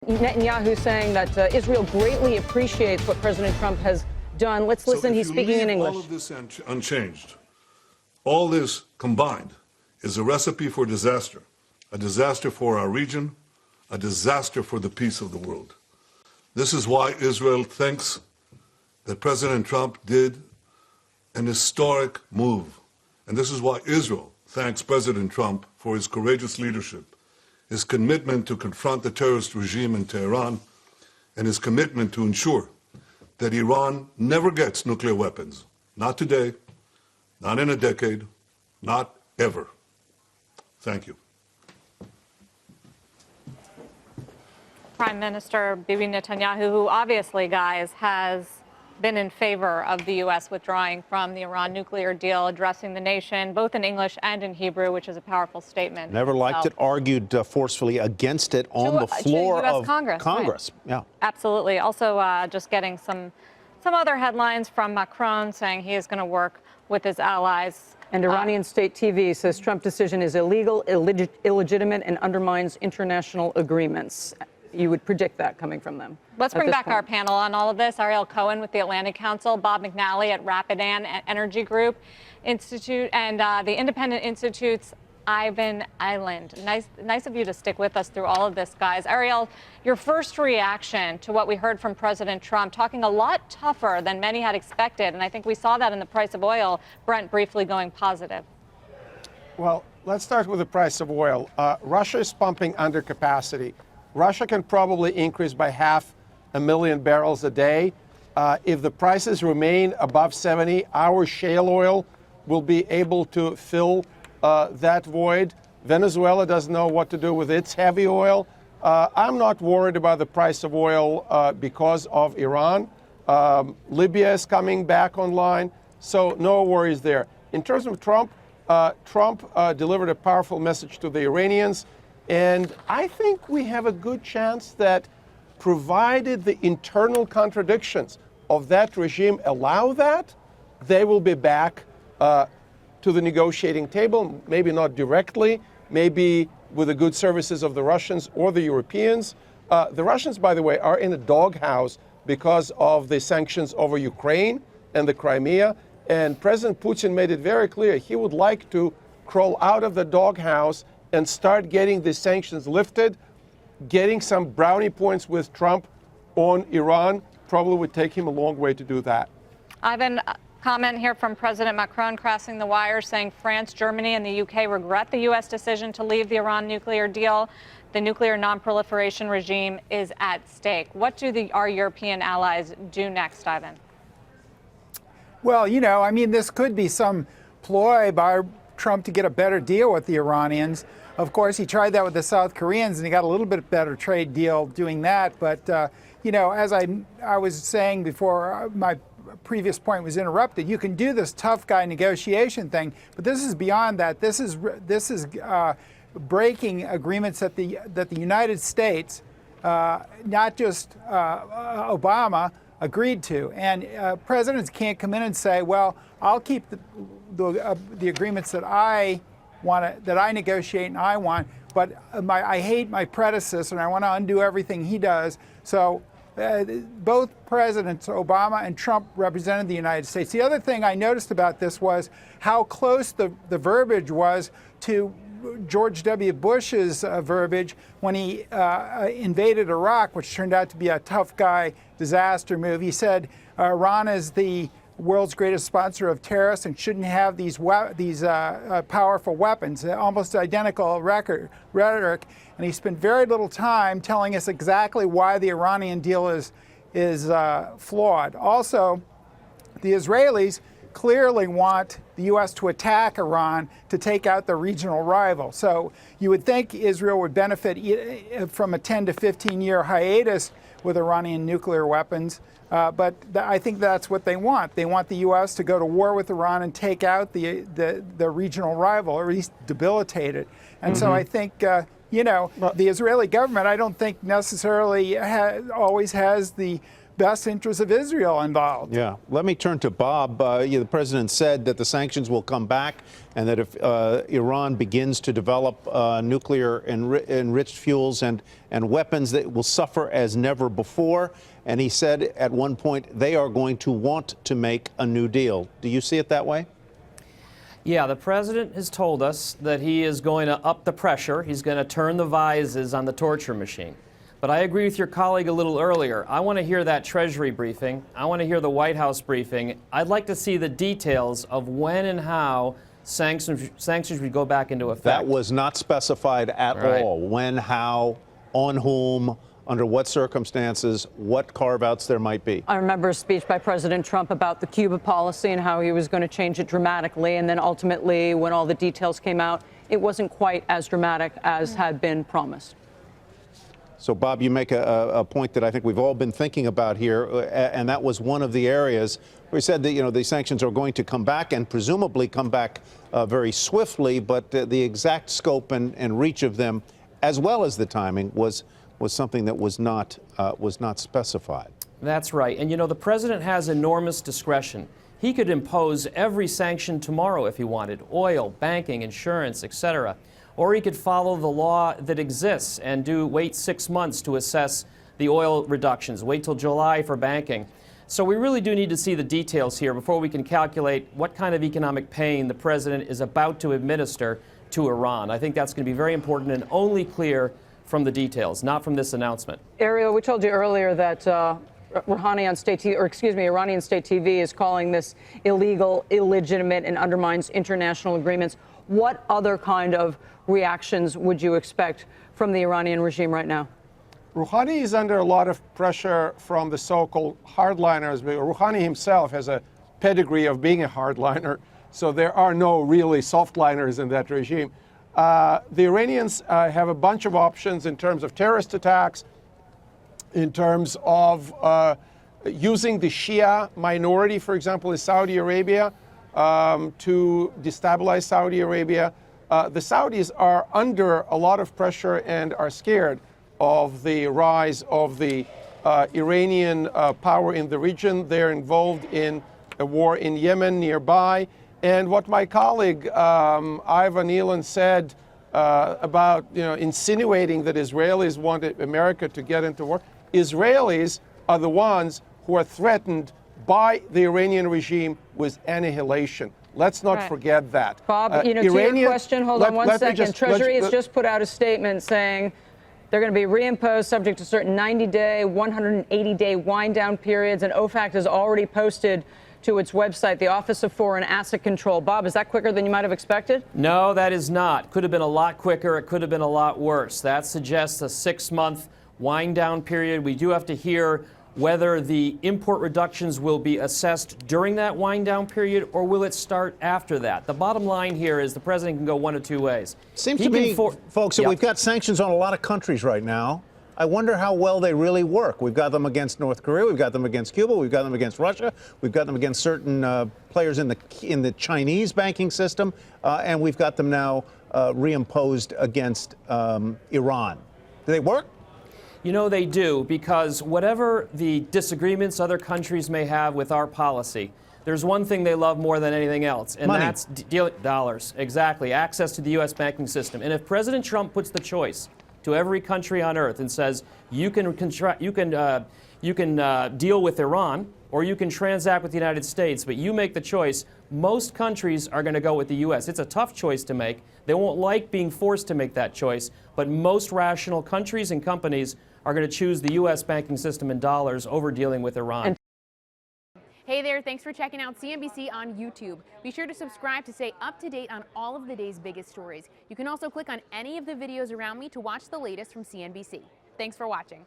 Netanyahu saying that Israel greatly appreciates what President Trump has done. Let's listen. He's speaking in English. All of this unchanged. All this combined is a recipe for disaster. A disaster for our region, a disaster for the peace of the world. This is why Israel thinks that President Trump did an historic move. And this is why Israel thanks President Trump for his courageous leadership, his commitment to confront the terrorist regime in Tehran, and his commitment to ensure that Iran never gets nuclear weapons. Not today, not in a decade, not ever. Thank you. Prime Minister Bibi Netanyahu, who obviously, guys, has been in favor of the U.S. withdrawing from the Iran nuclear deal, addressing the nation both in English and in Hebrew, which is a powerful statement. Never liked it, argued forcefully against it on the floor of Congress. Right. Yeah, absolutely. Also, just getting some other headlines from Macron saying he is going to work with his allies. And Iranian state TV says Trump decision is illegal, illegitimate, and undermines international agreements. You would predict that coming from them. Let's bring back our panel on all of this. Ariel Cohen with the Atlantic Council, Bob McNally at Rapidan Energy Group Institute, and the Independent Institute's Ivan Eland. Nice of you to stick with us through all of this, guys. Ariel, your first reaction to what we heard from President Trump, talking a lot tougher than many had expected, and I think we saw that in the price of oil. Brent briefly going positive. Well, let's start with the price of oil. Russia is pumping under capacity. Russia can probably increase by 500,000 barrels a day. If the prices remain above 70, our shale oil will be able to fill that void. Venezuela doesn't know what to do with its heavy oil. I'm not worried about the price of oil because of Iran. Libya is coming back online, so no worries there. In terms of Trump, Trump delivered a powerful message to the Iranians. And I think we have a good chance that, provided the internal contradictions of that regime allow that, they will be back to the negotiating table, maybe not directly, maybe with the good services of the Russians or the Europeans. The Russians, by the way, are in a doghouse because of the sanctions over Ukraine and the Crimea. And President Putin made it very clear he would like to crawl out of the doghouse and start getting the sanctions lifted. Getting some brownie points with Trump on Iran probably would take him a long way to do that. Ivan, comment here from President Macron crossing the wire, saying France, Germany, and the UK regret the U.S. decision to leave the Iran nuclear deal. The nuclear non-proliferation regime is at stake. What do our European allies do next, Ivan? Well, you know, I mean, this could be some ploy by Trump to get a better deal with the Iranians. Of course, he tried that with the South Koreans, and he got a little bit better trade deal doing that. But, you know, as I was saying before my previous point was interrupted, you can do this tough guy negotiation thing, but this is beyond that. This is breaking agreements that the United States, not just Obama, agreed to. And presidents can't come in and say, well, I'll keep the agreements that I want that I negotiate and I want, but I hate my predecessor and I want to undo everything he does. So both Presidents Obama and Trump represented the United States. The other thing I noticed about this was how close the verbiage was to George W. Bush's verbiage when he invaded Iraq, which turned out to be a tough guy disaster move. He said Iran is the world's greatest sponsor of terrorists and shouldn't have these powerful weapons, almost identical rhetoric. And he spent very little time telling us exactly why the Iranian deal is flawed. Also, the Israelis clearly want the U.S. to attack Iran to take out the regional rival. So you would think Israel would benefit from a 10 to 15-year hiatus with Iranian nuclear weapons. But I think that's what they want. They want the U.S. to go to war with Iran and take out the regional rival, or at least debilitate it. And so I think, you know, the Israeli government, I don't think necessarily always has the best interests of Israel involved. Yeah. Let me turn to Bob. The president said that the sanctions will come back and that if Iran begins to develop nuclear enriched fuels and weapons, that will suffer as never before. And he said at one point they are going to want to make a new deal. Do you see it that way? Yeah, the president has told us that he is going to up the pressure. He's going to turn the vises on the torture machine. But I agree with your colleague a little earlier. I want to hear that Treasury briefing. I want to hear the White House briefing. I'd like to see the details of when and how sanctions would go back into effect. That was not specified at all. When, how, on whom, under what circumstances, what carve-outs there might be. I remember a speech by President Trump about the Cuba policy and how he was going to change it dramatically. And then ultimately, when all the details came out, it wasn't quite as dramatic as had been promised. So, Bob, you make a point that I think we've all been thinking about here, and that was one of the areas where he said that, these sanctions are going to come back and presumably come back very swiftly, but the exact scope and reach of them, as well as the timing, was something that was not specified. That's right. And, the president has enormous discretion. He could impose every sanction tomorrow if he wanted: oil, banking, insurance, etc. Or he could follow the law that exists and wait 6 months to assess the oil reductions, wait till July for banking. So we really do need to see the details here before we can calculate what kind of economic pain the president is about to administer to Iran. I think that's going to be very important and only clear from the details, not from this announcement. Ariel, we told you earlier that Iranian State TV is calling this illegal, illegitimate, and undermines international agreements. What other kind of reactions would you expect from the Iranian regime right now? Rouhani is under a lot of pressure from the so-called hardliners. But Rouhani himself has a pedigree of being a hardliner, so there are no really softliners in that regime. The Iranians have a bunch of options in terms of terrorist attacks, in terms of using the Shia minority, for example, in Saudi Arabia, to destabilize Saudi Arabia. The Saudis are under a lot of pressure and are scared of the rise of the Iranian power in the region. They're involved in a war in Yemen nearby. And what my colleague Ivan Eland said about insinuating that Israelis wanted America to get into war, Israelis are the ones who are threatened by the Iranian regime with annihilation. Let's not forget that. Bob, to your question, hold on one second. Treasury has just put out a statement saying they're going to be reimposed subject to certain 90-day, 180-day wind-down periods, and OFAC has already posted to its website, the Office of Foreign Asset Control. Bob, is that quicker than you might have expected? No, that is not. Could have been a lot quicker. It could have been a lot worse. That suggests a 6-month wind-down period. We do have to hear whether the import reductions will be assessed during that wind-down period or will it start after that. The bottom line here is the president can go one of two ways. Seems to me, folks, that we've got sanctions on a lot of countries right now. I wonder how well they really work. We've got them against North Korea, we've got them against Cuba, we've got them against Russia, we've got them against certain players in the Chinese banking system, and we've got them now reimposed against Iran. Do they work? They do, because whatever the disagreements other countries may have with our policy, there's one thing they love more than anything else, and money. That's dollars. Exactly, access to the U.S. banking system. And if President Trump puts the choice to every country on earth and says you can deal with Iran or you can transact with the United States, but you make the choice, most countries are going to go with the U.S. It's a tough choice to make. They won't like being forced to make that choice, but most rational countries and companies are going to choose the U.S. banking system in dollars over dealing with Iran. Hey there, thanks for checking out CNBC on YouTube. Be sure to subscribe to stay up to date on all of the day's biggest stories. You can also click on any of the videos around me to watch the latest from CNBC. Thanks for watching.